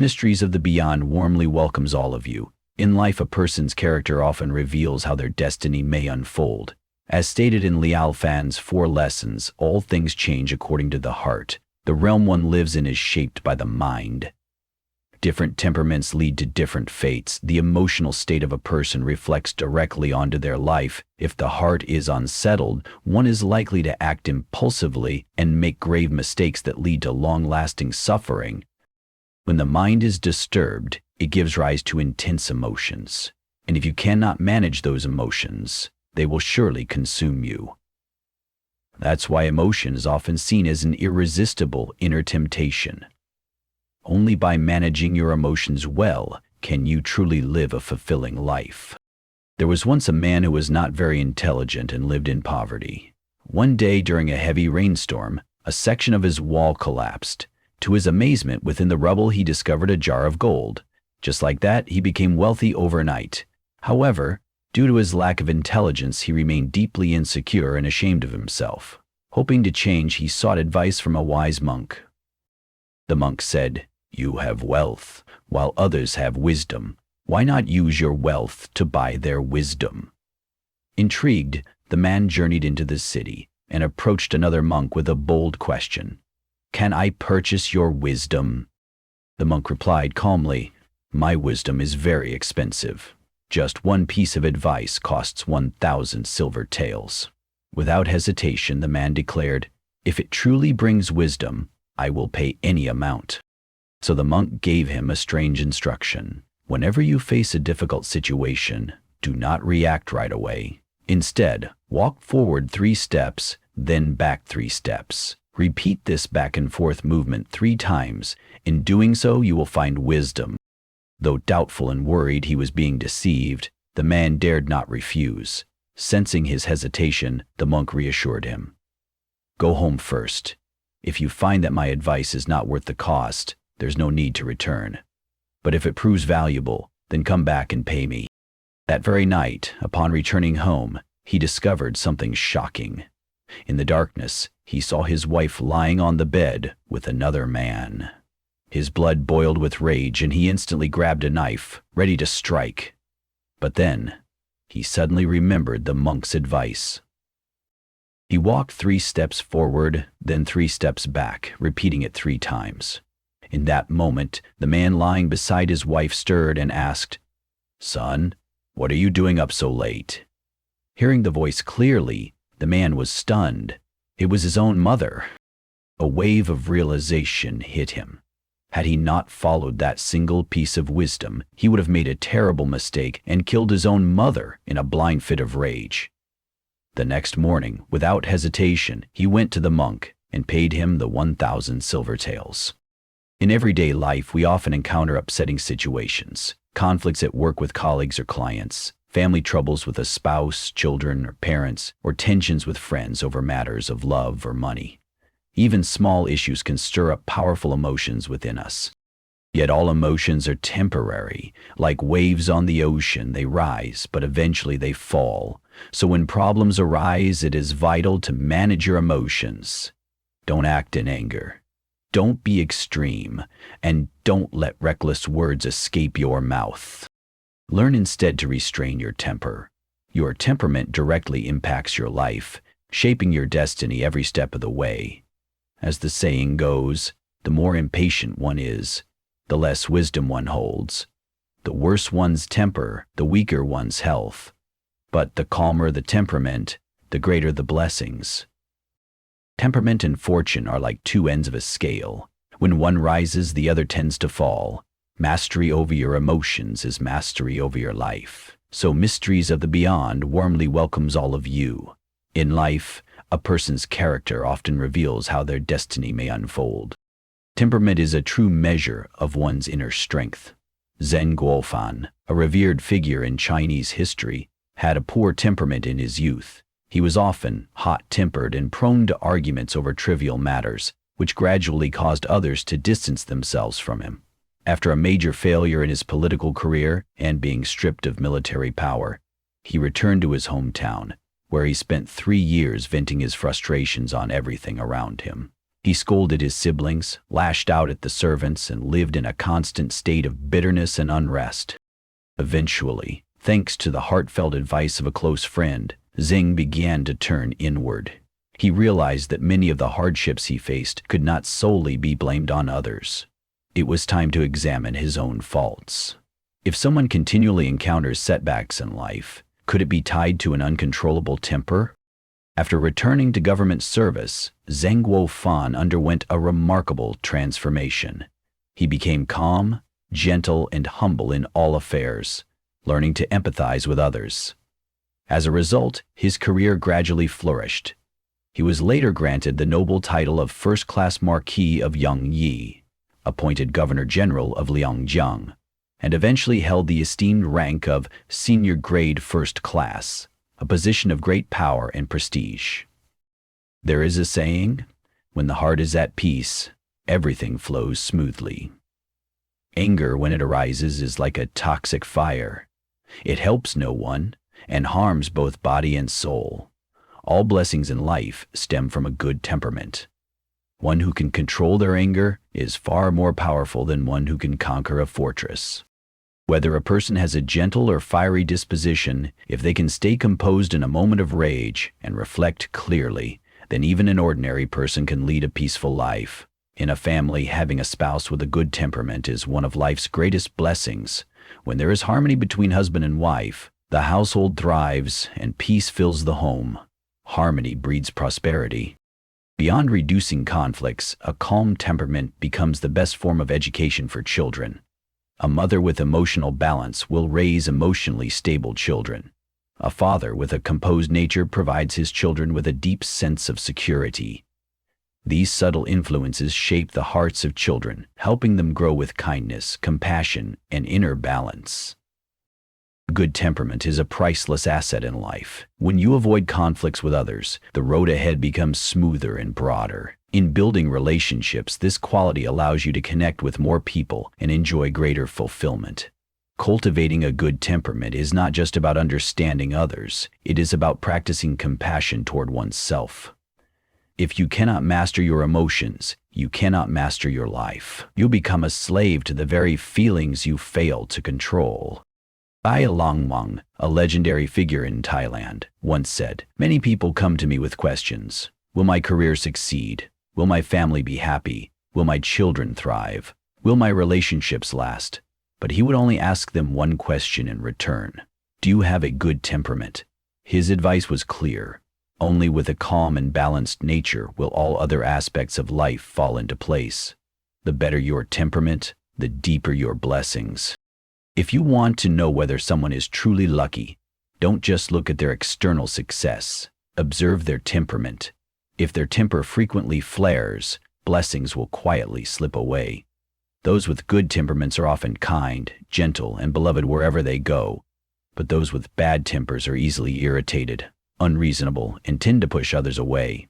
Mysteries of the Beyond warmly welcomes all of you. In life, a person's character often reveals how their destiny may unfold. As stated in Liao Fan's Four Lessons, all things change according to the heart. The realm one lives in is shaped by the mind. Different temperaments lead to different fates. The emotional state of a person reflects directly onto their life. If the heart is unsettled, one is likely to act impulsively and make grave mistakes that lead to long-lasting suffering. When the mind is disturbed, it gives rise to intense emotions. And if you cannot manage those emotions, they will surely consume you. That's why emotion is often seen as an irresistible inner temptation. Only by managing your emotions well can you truly live a fulfilling life. There was once a man who was not very intelligent and lived in poverty. One day during a heavy rainstorm, a section of his wall collapsed. To his amazement, within the rubble he discovered a jar of gold. Just like that, he became wealthy overnight. However, due to his lack of intelligence, he remained deeply insecure and ashamed of himself. Hoping to change, he sought advice from a wise monk. The monk said, "You have wealth, while others have wisdom. Why not use your wealth to buy their wisdom?" Intrigued, the man journeyed into the city and approached another monk with a bold question. "Can I purchase your wisdom?" The monk replied calmly, "My wisdom is very expensive. Just one piece of advice costs 1,000 silver taels." Without hesitation, the man declared, "If it truly brings wisdom, I will pay any amount." So the monk gave him a strange instruction. Whenever you face a difficult situation, do not react right away. Instead, walk forward 3 steps, then back 3 steps. Repeat this back and forth movement 3 times. In doing so, you will find wisdom. Though doubtful and worried he was being deceived, the man dared not refuse. Sensing his hesitation, the monk reassured him. "Go home first. If you find that my advice is not worth the cost, there's no need to return. But if it proves valuable, then come back and pay me." That very night, upon returning home, he discovered something shocking. In the darkness, he saw his wife lying on the bed with another man. His blood boiled with rage, and he instantly grabbed a knife, ready to strike. But then, he suddenly remembered the monk's advice. He walked 3 steps forward, then 3 steps back, repeating it 3 times. In that moment, the man lying beside his wife stirred and asked, "Son, what are you doing up so late?" Hearing the voice clearly, the man was stunned. It was his own mother. A wave of realization hit him. Had he not followed that single piece of wisdom, he would have made a terrible mistake and killed his own mother in a blind fit of rage. The next morning, without hesitation, he went to the monk and paid him the 1,000 silver taels. In everyday life, we often encounter upsetting situations, conflicts at work with colleagues or clients, family troubles with a spouse, children, or parents, or tensions with friends over matters of love or money. Even small issues can stir up powerful emotions within us. Yet all emotions are temporary. Like waves on the ocean, they rise, but eventually they fall. So when problems arise, it is vital to manage your emotions. Don't act in anger. Don't be extreme, and don't let reckless words escape your mouth. Learn instead to restrain your temper. Your temperament directly impacts your life, shaping your destiny every step of the way. As the saying goes, the more impatient one is, the less wisdom one holds. The worse one's temper, the weaker one's health. But the calmer the temperament, the greater the blessings. Temperament and fortune are like 2 ends of a scale. When one rises, the other tends to fall. Mastery over your emotions is mastery over your life. So Mysteries of the Beyond warmly welcomes all of you. In life, a person's character often reveals how their destiny may unfold. Temperament is a true measure of one's inner strength. Zheng Guofan, a revered figure in Chinese history, had a poor temperament in his youth. He was often hot-tempered and prone to arguments over trivial matters, which gradually caused others to distance themselves from him. After a major failure in his political career and being stripped of military power, he returned to his hometown, where he spent 3 years venting his frustrations on everything around him. He scolded his siblings, lashed out at the servants, and lived in a constant state of bitterness and unrest. Eventually, thanks to the heartfelt advice of a close friend, Zeng began to turn inward. He realized that many of the hardships he faced could not solely be blamed on others. It was time to examine his own faults. If someone continually encounters setbacks in life, could it be tied to an uncontrollable temper? After returning to government service, Zheng Guofan underwent a remarkable transformation. He became calm, gentle, and humble in all affairs, learning to empathize with others. As a result, his career gradually flourished. He was later granted the noble title of First-Class Marquis of Yongyi, appointed Governor General of Liangjiang, and eventually held the esteemed rank of Senior Grade First Class, a position of great power and prestige. There is a saying, when the heart is at peace, everything flows smoothly. Anger, when it arises, is like a toxic fire. It helps no one and harms both body and soul. All blessings in life stem from a good temperament. One who can control their anger is far more powerful than one who can conquer a fortress. Whether a person has a gentle or fiery disposition, if they can stay composed in a moment of rage and reflect clearly, then even an ordinary person can lead a peaceful life. In a family, having a spouse with a good temperament is one of life's greatest blessings. When there is harmony between husband and wife, the household thrives and peace fills the home. Harmony breeds prosperity. Beyond reducing conflicts, a calm temperament becomes the best form of education for children. A mother with emotional balance will raise emotionally stable children. A father with a composed nature provides his children with a deep sense of security. These subtle influences shape the hearts of children, helping them grow with kindness, compassion, and inner balance. Good temperament is a priceless asset in life. When you avoid conflicts with others, the road ahead becomes smoother and broader. In building relationships, this quality allows you to connect with more people and enjoy greater fulfillment. Cultivating a good temperament is not just about understanding others, it is about practicing compassion toward oneself. If you cannot master your emotions, you cannot master your life. You'll become a slave to the very feelings you fail to control. Ai Longmong, a legendary figure in Thailand, once said, "Many people come to me with questions. Will my career succeed? Will my family be happy? Will my children thrive? Will my relationships last?" But he would only ask them one question in return. Do you have a good temperament? His advice was clear. Only with a calm and balanced nature will all other aspects of life fall into place. The better your temperament, the deeper your blessings. If you want to know whether someone is truly lucky, don't just look at their external success. Observe their temperament. If their temper frequently flares, blessings will quietly slip away. Those with good temperaments are often kind, gentle, and beloved wherever they go. But those with bad tempers are easily irritated, unreasonable, and tend to push others away.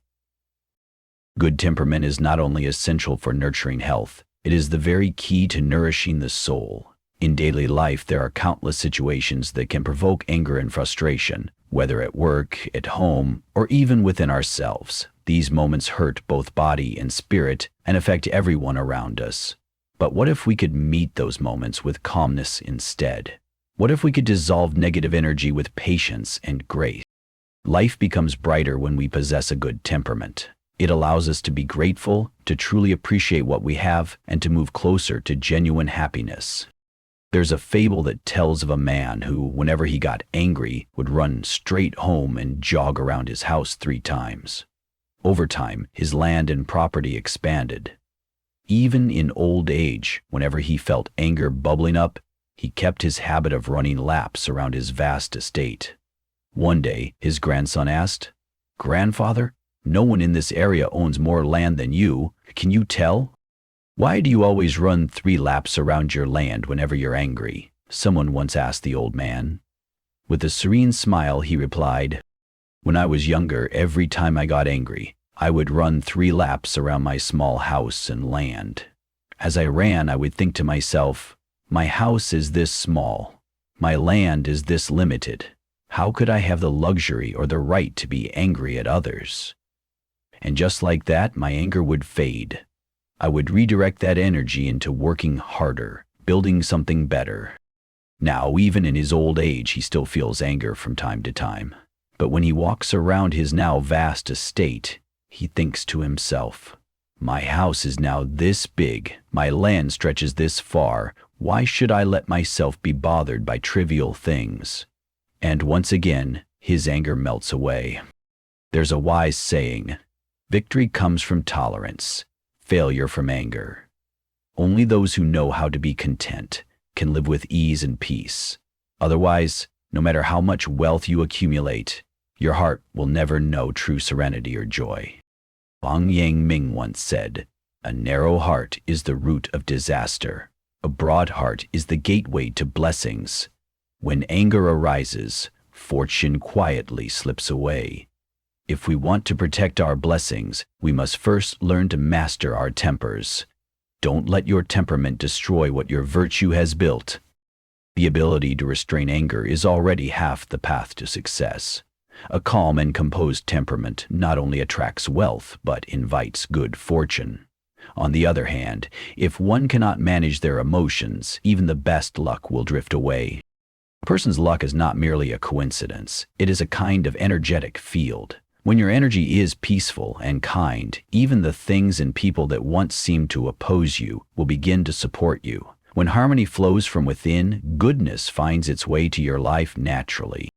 Good temperament is not only essential for nurturing health, it is the very key to nourishing the soul. In daily life, there are countless situations that can provoke anger and frustration, whether at work, at home, or even within ourselves. These moments hurt both body and spirit and affect everyone around us. But what if we could meet those moments with calmness instead? What if we could dissolve negative energy with patience and grace? Life becomes brighter when we possess a good temperament. It allows us to be grateful, to truly appreciate what we have, and to move closer to genuine happiness. There's a fable that tells of a man who, whenever he got angry, would run straight home and jog around his house 3 times. Over time, his land and property expanded. Even in old age, whenever he felt anger bubbling up, he kept his habit of running laps around his vast estate. One day, his grandson asked, "Grandfather, no one in this area owns more land than you. Can you tell? Why do you always run 3 laps around your land whenever you're angry?" Someone once asked the old man. With a serene smile, he replied, "When I was younger, every time I got angry, I would run 3 laps around my small house and land. As I ran, I would think to myself, my house is this small, my land is this limited. How could I have the luxury or the right to be angry at others?" And just like that, my anger would fade. I would redirect that energy into working harder, building something better. Now, even in his old age, he still feels anger from time to time. But when he walks around his now vast estate, he thinks to himself, "My house is now this big, my land stretches this far, why should I let myself be bothered by trivial things?" And once again, his anger melts away. There's a wise saying, "Victory comes from tolerance, failure from anger." Only those who know how to be content can live with ease and peace. Otherwise, no matter how much wealth you accumulate, your heart will never know true serenity or joy. Wang Yangming once said, "A narrow heart is the root of disaster. A broad heart is the gateway to blessings. When anger arises, fortune quietly slips away." If we want to protect our blessings, we must first learn to master our tempers. Don't let your temperament destroy what your virtue has built. The ability to restrain anger is already half the path to success. A calm and composed temperament not only attracts wealth, but invites good fortune. On the other hand, if one cannot manage their emotions, even the best luck will drift away. A person's luck is not merely a coincidence. It is a kind of energetic field. When your energy is peaceful and kind, even the things and people that once seemed to oppose you will begin to support you. When harmony flows from within, goodness finds its way to your life naturally.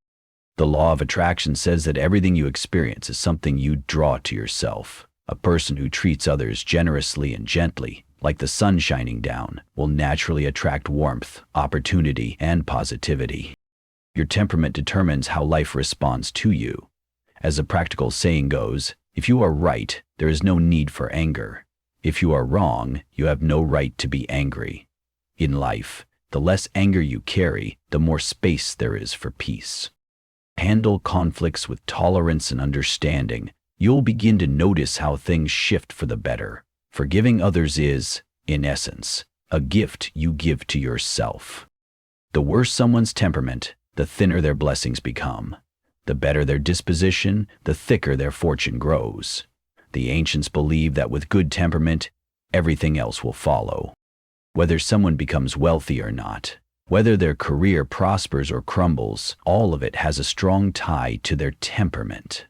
The law of attraction says that everything you experience is something you draw to yourself. A person who treats others generously and gently, like the sun shining down, will naturally attract warmth, opportunity, and positivity. Your temperament determines how life responds to you. As a practical saying goes, if you are right, there is no need for anger. If you are wrong, you have no right to be angry. In life, the less anger you carry, the more space there is for peace. Handle conflicts with tolerance and understanding. You'll begin to notice how things shift for the better. Forgiving others is, in essence, a gift you give to yourself. The worse someone's temperament, the thinner their blessings become. The better their disposition, the thicker their fortune grows. The ancients believed that with good temperament, everything else will follow. Whether someone becomes wealthy or not, whether their career prospers or crumbles, all of it has a strong tie to their temperament.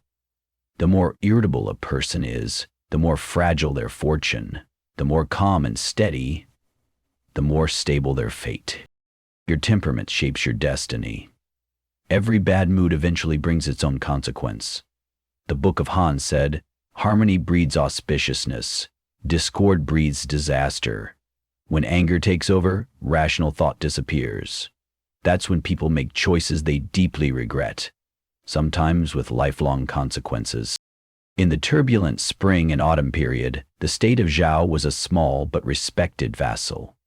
The more irritable a person is, the more fragile their fortune. The more calm and steady, the more stable their fate. Your temperament shapes your destiny. Every bad mood eventually brings its own consequence. The Book of Han said, "Harmony breeds auspiciousness. Discord breeds disaster. When anger takes over, rational thought disappears. That's when people make choices they deeply regret, sometimes with lifelong consequences." In the turbulent spring and autumn period, the state of Zhao was a small but respected vassal.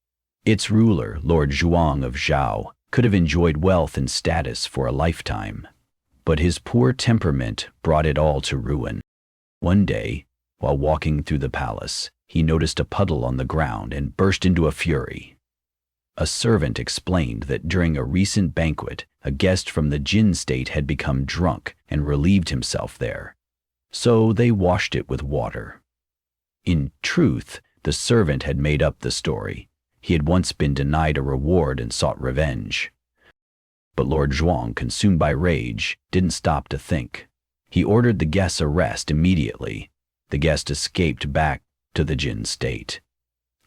Its ruler, Lord Zhuang of Zhao, could have enjoyed wealth and status for a lifetime, but his poor temperament brought it all to ruin. One day, while walking through the palace, he noticed a puddle on the ground and burst into a fury. A servant explained that during a recent banquet, a guest from the Jin state had become drunk and relieved himself there. So they washed it with water. In truth, the servant had made up the story. He had once been denied a reward and sought revenge. But Lord Zhuang, consumed by rage, didn't stop to think. He ordered the guest's arrest immediately. The guest escaped back to the Jin state.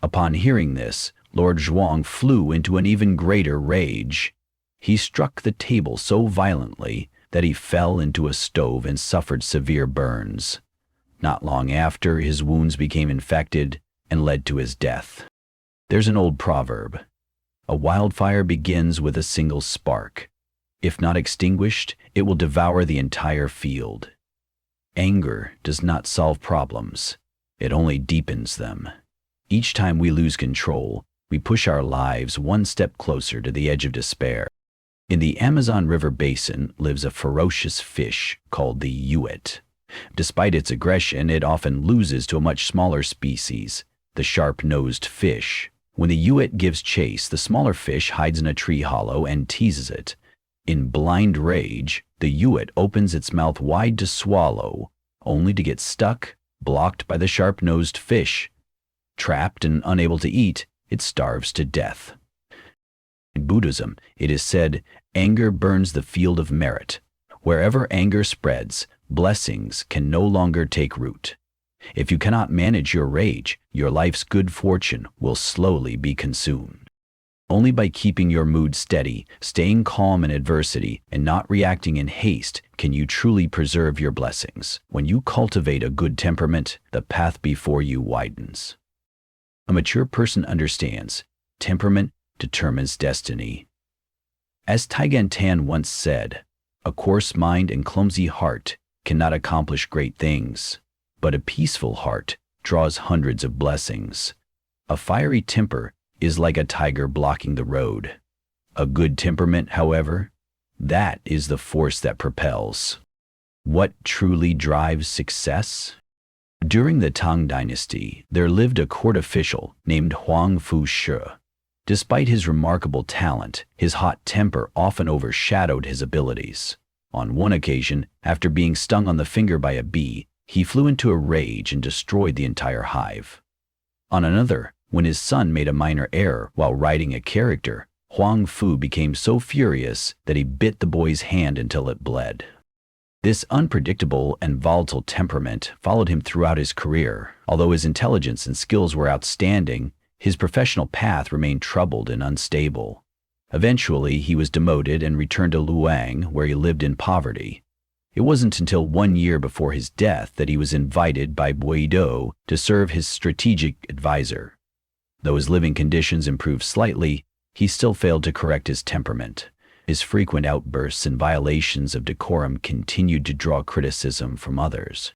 Upon hearing this, Lord Zhuang flew into an even greater rage. He struck the table so violently that he fell into a stove and suffered severe burns. Not long after, his wounds became infected and led to his death. There's an old proverb: a wildfire begins with a single spark. If not extinguished, it will devour the entire field. Anger does not solve problems. It only deepens them. Each time we lose control, we push our lives one step closer to the edge of despair. In the Amazon River basin lives a ferocious fish called the Yuet. Despite its aggression, it often loses to a much smaller species, the sharp-nosed fish. When the Yuet gives chase, the smaller fish hides in a tree hollow and teases it. In blind rage, the Yuet opens its mouth wide to swallow, only to get stuck, blocked by the sharp-nosed fish. Trapped and unable to eat, it starves to death. In Buddhism, it is said, anger burns the field of merit. Wherever anger spreads, blessings can no longer take root. If you cannot manage your rage, your life's good fortune will slowly be consumed. Only by keeping your mood steady, staying calm in adversity, and not reacting in haste can you truly preserve your blessings. When you cultivate a good temperament, the path before you widens. A mature person understands, temperament determines destiny. As Taigen Tan once said, a coarse mind and clumsy heart cannot accomplish great things, but a peaceful heart draws hundreds of blessings. A fiery temper is like a tiger blocking the road. A good temperament, however, that is the force that propels. What truly drives success? During the Tang Dynasty, there lived a court official named Huang Fushi. Despite his remarkable talent, his hot temper often overshadowed his abilities. On one occasion, after being stung on the finger by a bee, he flew into a rage and destroyed the entire hive. On another, when his son made a minor error while writing a character, Huang Fu became so furious that he bit the boy's hand until it bled. This unpredictable and volatile temperament followed him throughout his career. Although his intelligence and skills were outstanding, his professional path remained troubled and unstable. Eventually, he was demoted and returned to Luang, where he lived in poverty. It wasn't until 1 year before his death that he was invited by Buido to serve his strategic advisor. Though his living conditions improved slightly, he still failed to correct his temperament. His frequent outbursts and violations of decorum continued to draw criticism from others.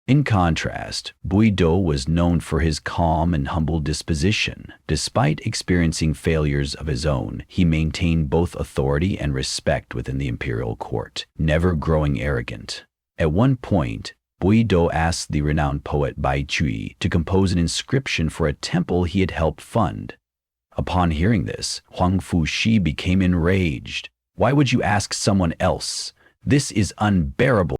In contrast, Buido was known for his calm and humble disposition. Despite experiencing failures of his own, he maintained both authority and respect within the imperial court, never growing arrogant. At one point, Buido asked the renowned poet Bai Chui to compose an inscription for a temple he had helped fund. Upon hearing this, Huang Fushi became enraged. "Why would you ask someone else? This is unbearable."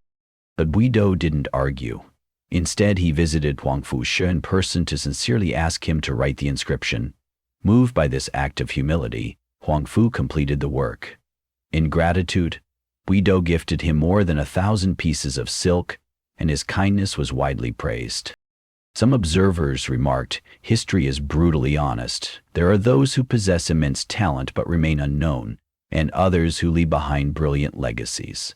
But Buido didn't argue. Instead, he visited Huang Fushi in person to sincerely ask him to write the inscription. Moved by this act of humility, Huang Fu completed the work. In gratitude, Buido gifted him more than 1,000 pieces of silk, and his kindness was widely praised. Some observers remarked, history is brutally honest. There are those who possess immense talent but remain unknown, and others who leave behind brilliant legacies.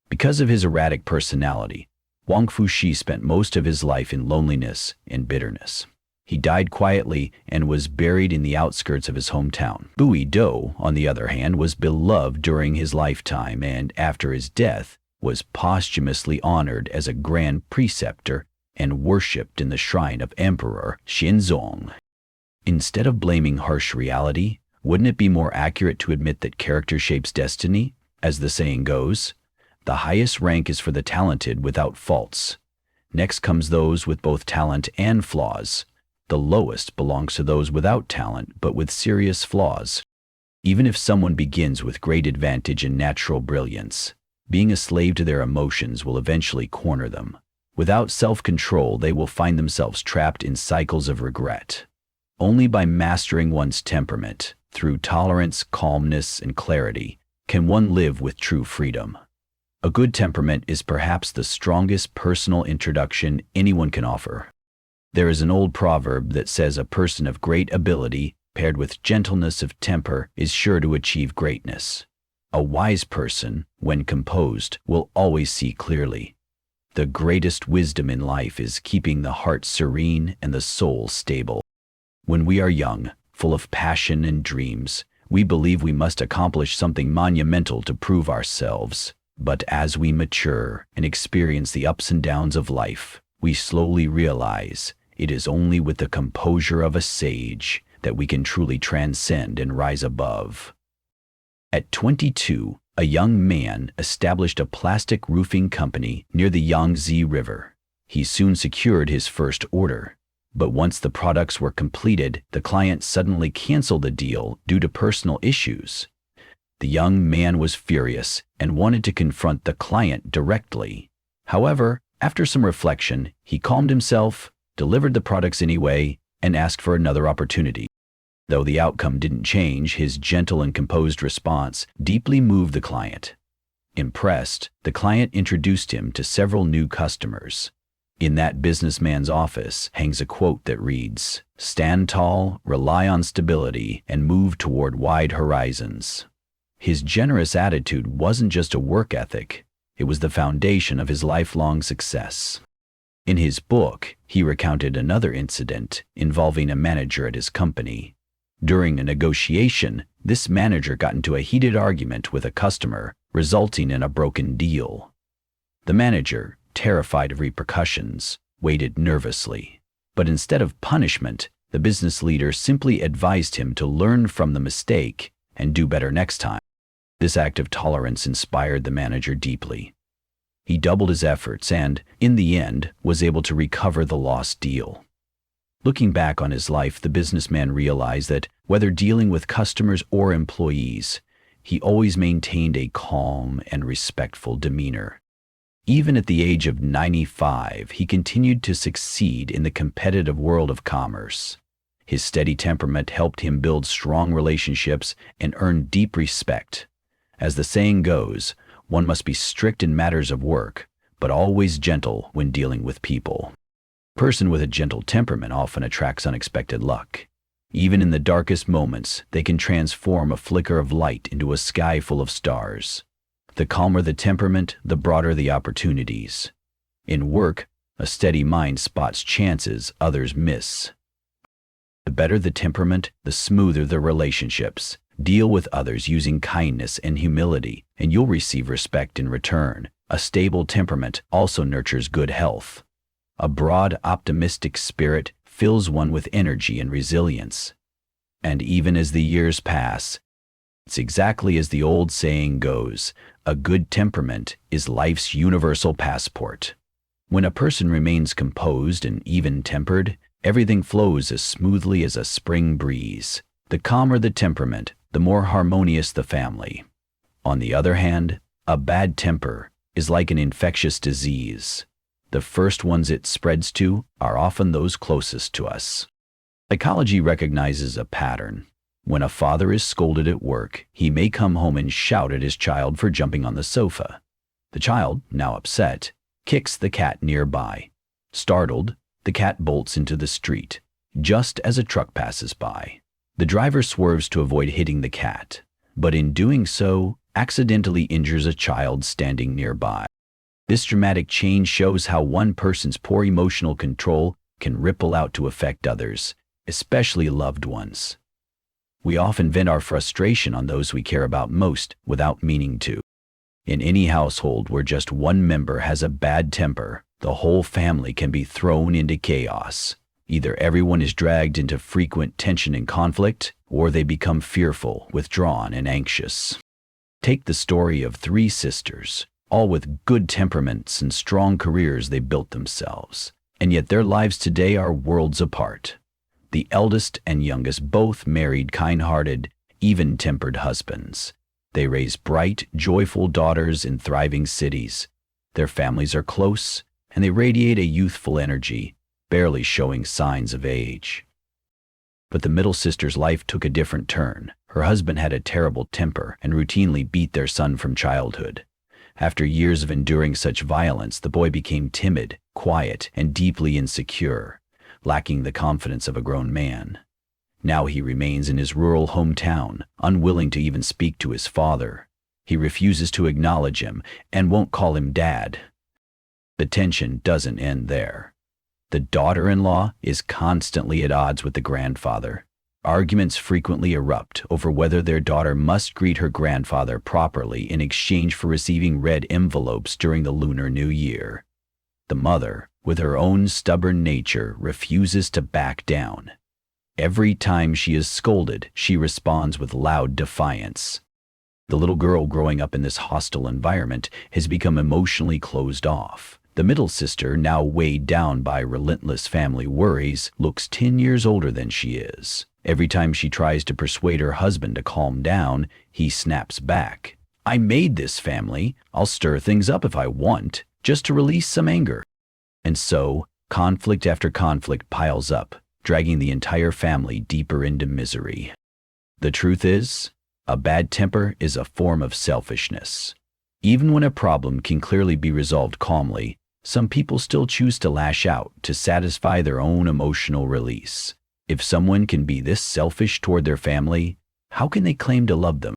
Because of his erratic personality, Huang Fushi spent most of his life in loneliness and bitterness. He died quietly and was buried in the outskirts of his hometown. Buido, on the other hand, was beloved during his lifetime and, after his death, was posthumously honored as a grand preceptor and worshipped in the shrine of Emperor Xinzong. Instead of blaming harsh reality, wouldn't it be more accurate to admit that character shapes destiny? As the saying goes, the highest rank is for the talented without faults. Next comes those with both talent and flaws. The lowest belongs to those without talent but with serious flaws. Even if someone begins with great advantage and natural brilliance, being a slave to their emotions will eventually corner them. Without self-control, they will find themselves trapped in cycles of regret. Only by mastering one's temperament, through tolerance, calmness, and clarity, can one live with true freedom. A good temperament is perhaps the strongest personal introduction anyone can offer. There is an old proverb that says a person of great ability, paired with gentleness of temper, is sure to achieve greatness. A wise person, when composed, will always see clearly. The greatest wisdom in life is keeping the heart serene and the soul stable. When we are young, full of passion and dreams, we believe we must accomplish something monumental to prove ourselves. But as we mature and experience the ups and downs of life, we slowly realize it is only with the composure of a sage that we can truly transcend and rise above. At 22, a young man established a plastic roofing company near the Yangtze River. He soon secured his first order, but once the products were completed, the client suddenly canceled the deal due to personal issues. The young man was furious and wanted to confront the client directly. However, After some reflection, he calmed himself, delivered the products anyway, and asked for another opportunity. Though the outcome didn't change, his gentle and composed response deeply moved the client. Impressed, the client introduced him to several new customers. In that businessman's office hangs a quote that reads, "Stand tall, rely on stability, and move toward wide horizons." His generous attitude wasn't just a work ethic, it was the foundation of his lifelong success. In his book, he recounted another incident involving a manager at his company. During a negotiation, this manager got into a heated argument with a customer, resulting in a broken deal. The manager, terrified of repercussions, waited nervously. But instead of punishment, the business leader simply advised him to learn from the mistake and do better next time. This act of tolerance inspired the manager deeply. He doubled his efforts and, in the end, was able to recover the lost deal. Looking back on his life, the businessman realized that whether dealing with customers or employees, he always maintained a calm and respectful demeanor. Even at the age of 95, he continued to succeed in the competitive world of commerce. His steady temperament helped him build strong relationships and earn deep respect. As the saying goes, one must be strict in matters of work, but always gentle when dealing with people. A person with a gentle temperament often attracts unexpected luck. Even in the darkest moments, they can transform a flicker of light into a sky full of stars. The calmer the temperament, the broader the opportunities. In work, a steady mind spots chances others miss. The better the temperament, the smoother the relationships. Deal with others using kindness and humility, and you'll receive respect in return. A stable temperament also nurtures good health. A broad, optimistic spirit fills one with energy and resilience. And even as the years pass, it's exactly as the old saying goes, a good temperament is life's universal passport. When a person remains composed and even-tempered, everything flows as smoothly as a spring breeze. The calmer the temperament, the more harmonious the family. On the other hand, a bad temper is like an infectious disease. The first ones it spreads to are often those closest to us. Psychology recognizes a pattern. When a father is scolded at work, he may come home and shout at his child for jumping on the sofa. The child, now upset, kicks the cat nearby. Startled, the cat bolts into the street, just as a truck passes by. The driver swerves to avoid hitting the cat, but in doing so, accidentally injures a child standing nearby. This dramatic change shows how one person's poor emotional control can ripple out to affect others, especially loved ones. We often vent our frustration on those we care about most without meaning to. In any household where just one member has a bad temper, the whole family can be thrown into chaos. Either everyone is dragged into frequent tension and conflict, or they become fearful, withdrawn, and anxious. Take the story of three sisters. All with good temperaments and strong careers they built themselves, and yet their lives today are worlds apart. The eldest and youngest both married kind-hearted, even-tempered husbands. They raise bright, joyful daughters in thriving cities. Their families are close, and they radiate a youthful energy, barely showing signs of age. But the middle sister's life took a different turn. Her husband had a terrible temper and routinely beat their son from childhood. After years of enduring such violence, the boy became timid, quiet, and deeply insecure, lacking the confidence of a grown man. Now he remains in his rural hometown, unwilling to even speak to his father. He refuses to acknowledge him and won't call him dad. The tension doesn't end there. The daughter-in-law is constantly at odds with the grandfather. Arguments frequently erupt over whether their daughter must greet her grandfather properly in exchange for receiving red envelopes during the Lunar New Year. The mother, with her own stubborn nature, refuses to back down. Every time she is scolded, she responds with loud defiance. The little girl growing up in this hostile environment has become emotionally closed off. The middle sister, now weighed down by relentless family worries, looks 10 years older than she is. Every time she tries to persuade her husband to calm down, he snaps back. "I made this family. I'll stir things up if I want, just to release some anger." And so, conflict after conflict piles up, dragging the entire family deeper into misery. The truth is, a bad temper is a form of selfishness. Even when a problem can clearly be resolved calmly, some people still choose to lash out to satisfy their own emotional release. If someone can be this selfish toward their family, how can they claim to love them?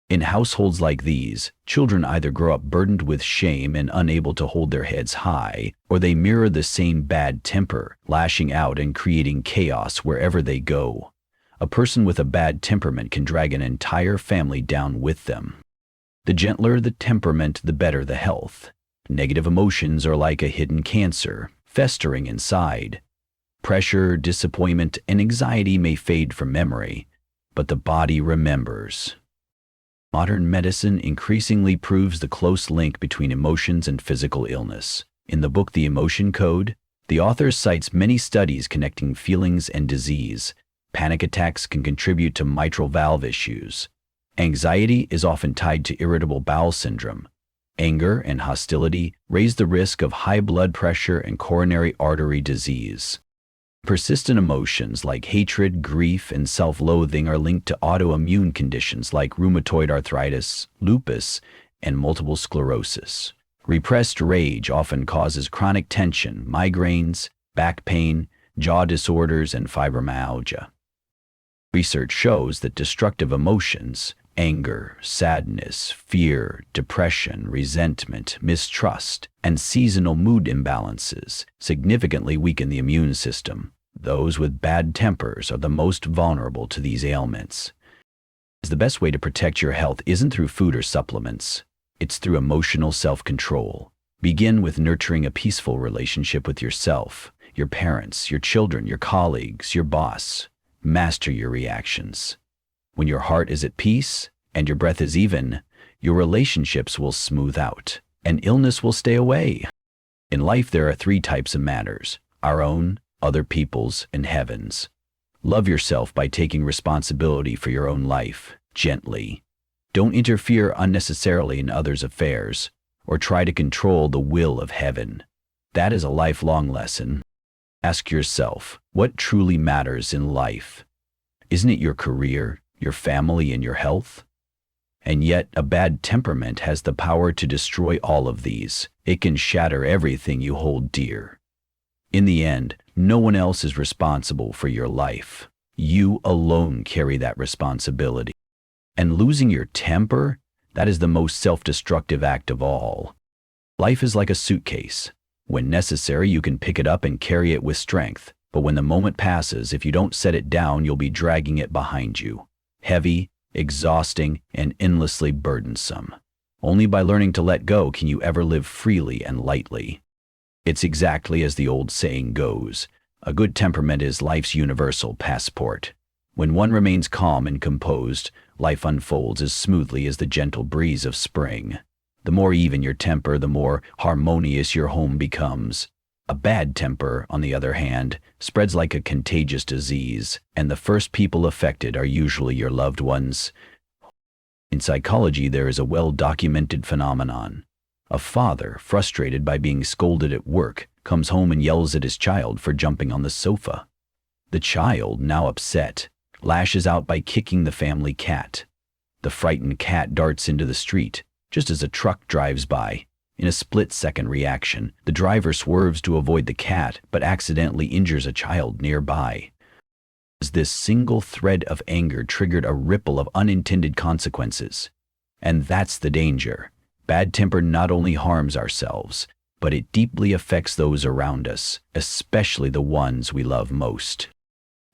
In households like these, children either grow up burdened with shame and unable to hold their heads high, or they mirror the same bad temper, lashing out and creating chaos wherever they go. A person with a bad temperament can drag an entire family down with them. The gentler the temperament, the better the health. Negative emotions are like a hidden cancer, festering inside. Pressure, disappointment, and anxiety may fade from memory, but the body remembers. Modern medicine increasingly proves the close link between emotions and physical illness. In the book The Emotion Code, the author cites many studies connecting feelings and disease. Panic attacks can contribute to mitral valve issues. Anxiety is often tied to irritable bowel syndrome. Anger and hostility raise the risk of high blood pressure and coronary artery disease. Persistent emotions like hatred, grief, and self-loathing are linked to autoimmune conditions like rheumatoid arthritis, lupus, and multiple sclerosis. Repressed rage often causes chronic tension, migraines, back pain, jaw disorders, and fibromyalgia. Research shows that destructive emotions, anger, sadness, fear, depression, resentment, mistrust, and seasonal mood imbalances significantly weaken the immune system. Those with bad tempers are the most vulnerable to these ailments. The best way to protect your health isn't through food or supplements. It's through emotional self-control. Begin with nurturing a peaceful relationship with yourself, your parents, your children, your colleagues, your boss. Master your reactions. When your heart is at peace and your breath is even, your relationships will smooth out and illness will stay away. In life, there are 3 types of matters: our own, other people's, and heaven's. Love yourself by taking responsibility for your own life, gently. Don't interfere unnecessarily in others' affairs or try to control the will of heaven. That is a lifelong lesson. Ask yourself, what truly matters in life? Isn't it your career, your family, and your health? And yet, a bad temperament has the power to destroy all of these. It can shatter everything you hold dear. In the end, no one else is responsible for your life. You alone carry that responsibility. And losing your temper, that is the most self-destructive act of all. Life is like a suitcase. When necessary, you can pick it up and carry it with strength. But when the moment passes, if you don't set it down, you'll be dragging it behind you. Heavy, exhausting, and endlessly burdensome. Only by learning to let go can you ever live freely and lightly. It's exactly as the old saying goes, a good temperament is life's universal passport. When one remains calm and composed, life unfolds as smoothly as the gentle breeze of spring. The more even your temper, the more harmonious your home becomes. A bad temper, on the other hand, spreads like a contagious disease, and the first people affected are usually your loved ones. In psychology, there is a well-documented phenomenon. A father, frustrated by being scolded at work, comes home and yells at his child for jumping on the sofa. The child, now upset, lashes out by kicking the family cat. The frightened cat darts into the street, just as a truck drives by. In a split-second reaction, the driver swerves to avoid the cat, but accidentally injures a child nearby. This single thread of anger triggered a ripple of unintended consequences. And that's the danger. Bad temper not only harms ourselves, but it deeply affects those around us, especially the ones we love most.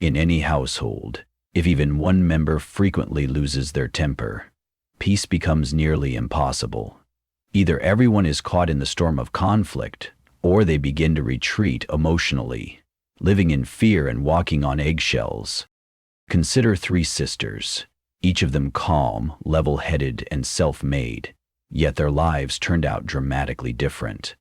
In any household, if even one member frequently loses their temper, peace becomes nearly impossible. Either everyone is caught in the storm of conflict, or they begin to retreat emotionally, living in fear and walking on eggshells. Consider 3 sisters, each of them calm, level-headed, and self-made, yet their lives turned out dramatically different.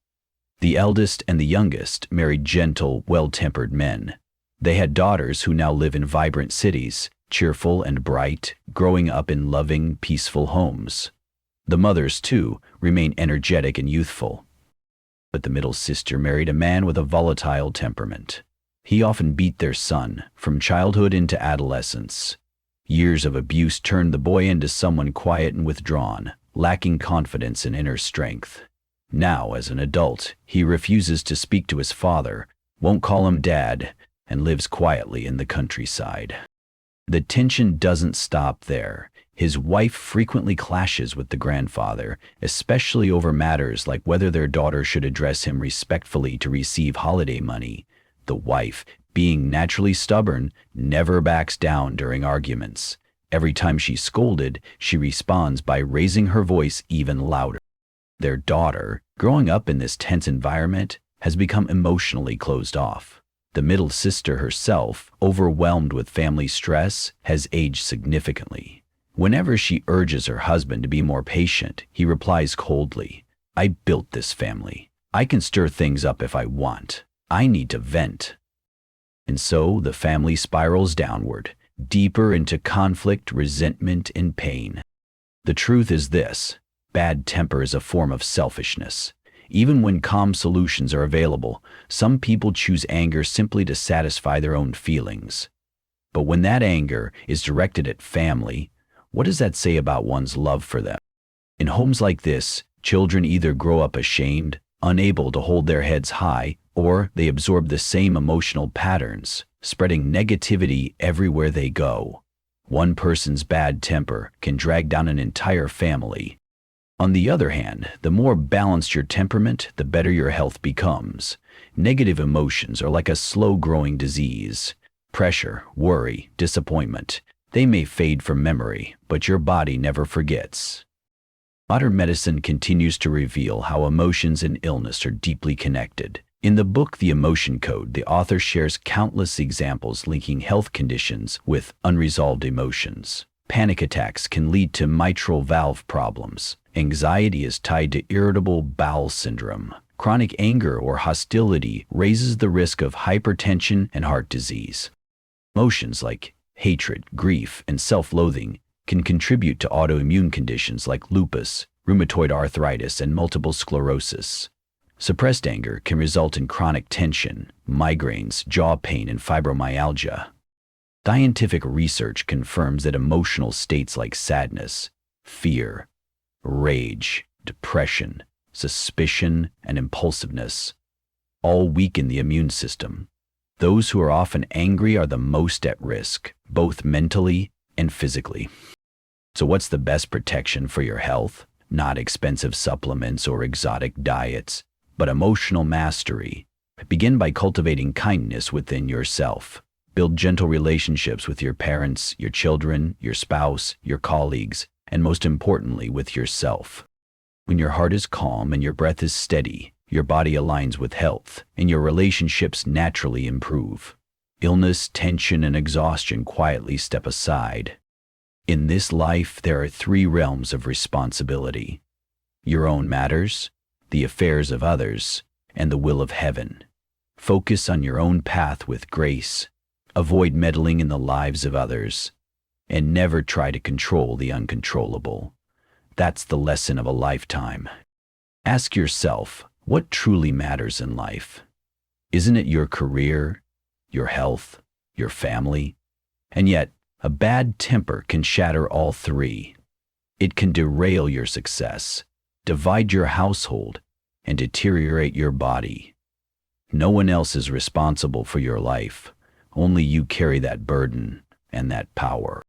The eldest and the youngest married gentle, well-tempered men. They had daughters who now live in vibrant cities, cheerful and bright, growing up in loving, peaceful homes. The mothers, too, remain energetic and youthful. But the middle sister married a man with a volatile temperament. He often beat their son, from childhood into adolescence. Years of abuse turned the boy into someone quiet and withdrawn, lacking confidence and inner strength. Now, as an adult, he refuses to speak to his father, won't call him dad, and lives quietly in the countryside. The tension doesn't stop there. His wife frequently clashes with the grandfather, especially over matters like whether their daughter should address him respectfully to receive holiday money. The wife, being naturally stubborn, never backs down during arguments. Every time she's scolded, she responds by raising her voice even louder. Their daughter, growing up in this tense environment, has become emotionally closed off. The middle sister herself, overwhelmed with family stress, has aged significantly. Whenever she urges her husband to be more patient, he replies coldly, "I built this family. I can stir things up if I want. I need to vent." And so the family spirals downward, deeper into conflict, resentment, and pain. The truth is this: bad temper is a form of selfishness. Even when calm solutions are available, some people choose anger simply to satisfy their own feelings. But when that anger is directed at family, what does that say about one's love for them? In homes like this, children either grow up ashamed, unable to hold their heads high, or they absorb the same emotional patterns, spreading negativity everywhere they go. One person's bad temper can drag down an entire family. On the other hand, the more balanced your temperament, the better your health becomes. Negative emotions are like a slow-growing disease. Pressure, worry, disappointment. They may fade from memory, but your body never forgets. Modern medicine continues to reveal how emotions and illness are deeply connected. In the book The Emotion Code, the author shares countless examples linking health conditions with unresolved emotions. Panic attacks can lead to mitral valve problems. Anxiety is tied to irritable bowel syndrome. Chronic anger or hostility raises the risk of hypertension and heart disease. Emotions like hatred, grief, and self-loathing can contribute to autoimmune conditions like lupus, rheumatoid arthritis, and multiple sclerosis. Suppressed anger can result in chronic tension, migraines, jaw pain, and fibromyalgia. Scientific research confirms that emotional states like sadness, fear, rage, depression, suspicion, and impulsiveness all weaken the immune system. Those who are often angry are the most at risk, both mentally and physically. So what's the best protection for your health? Not expensive supplements or exotic diets, but emotional mastery. Begin by cultivating kindness within yourself. Build gentle relationships with your parents, your children, your spouse, your colleagues, and most importantly, with yourself. When your heart is calm and your breath is steady, your body aligns with health, and your relationships naturally improve. Illness, tension, and exhaustion quietly step aside. In this life, there are three realms of responsibility: your own matters, the affairs of others, and the will of heaven. Focus on your own path with grace. Avoid meddling in the lives of others, and never try to control the uncontrollable. That's the lesson of a lifetime. Ask yourself, what truly matters in life? Isn't it your career, your health, your family? And yet, a bad temper can shatter all three. It can derail your success, divide your household, and deteriorate your body. No one else is responsible for your life. Only you carry that burden and that power.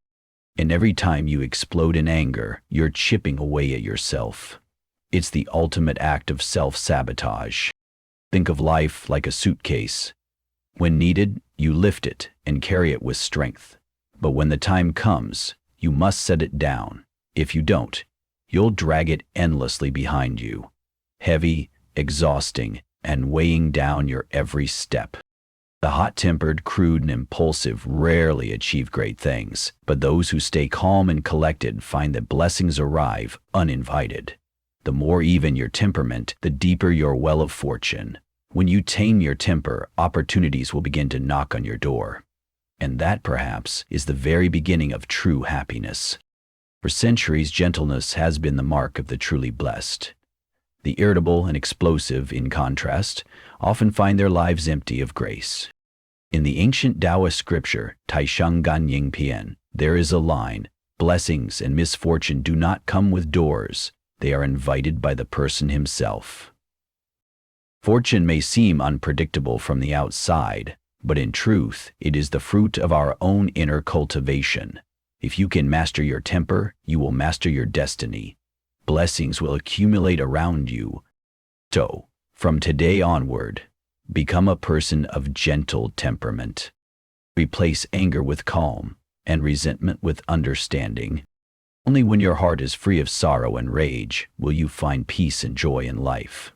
And every time you explode in anger, you're chipping away at yourself. It's the ultimate act of self-sabotage. Think of life like a suitcase. When needed, you lift it and carry it with strength. But when the time comes, you must set it down. If you don't, you'll drag it endlessly behind you, heavy, exhausting, and weighing down your every step. The hot-tempered, crude, and impulsive rarely achieve great things, but those who stay calm and collected find that blessings arrive uninvited. The more even your temperament, the deeper your well of fortune. When you tame your temper, opportunities will begin to knock on your door. And that, perhaps, is the very beginning of true happiness. For centuries, gentleness has been the mark of the truly blessed. The irritable and explosive, in contrast, often find their lives empty of grace. In the ancient Taoist scripture, Taisheng Ganying Pian, there is a line, blessings and misfortune do not come with doors, they are invited by the person himself. Fortune may seem unpredictable from the outside, but in truth, it is the fruit of our own inner cultivation. If you can master your temper, you will master your destiny. Blessings will accumulate around you. So, from today onward, become a person of gentle temperament. Replace anger with calm and resentment with understanding. Only when your heart is free of sorrow and rage will you find peace and joy in life.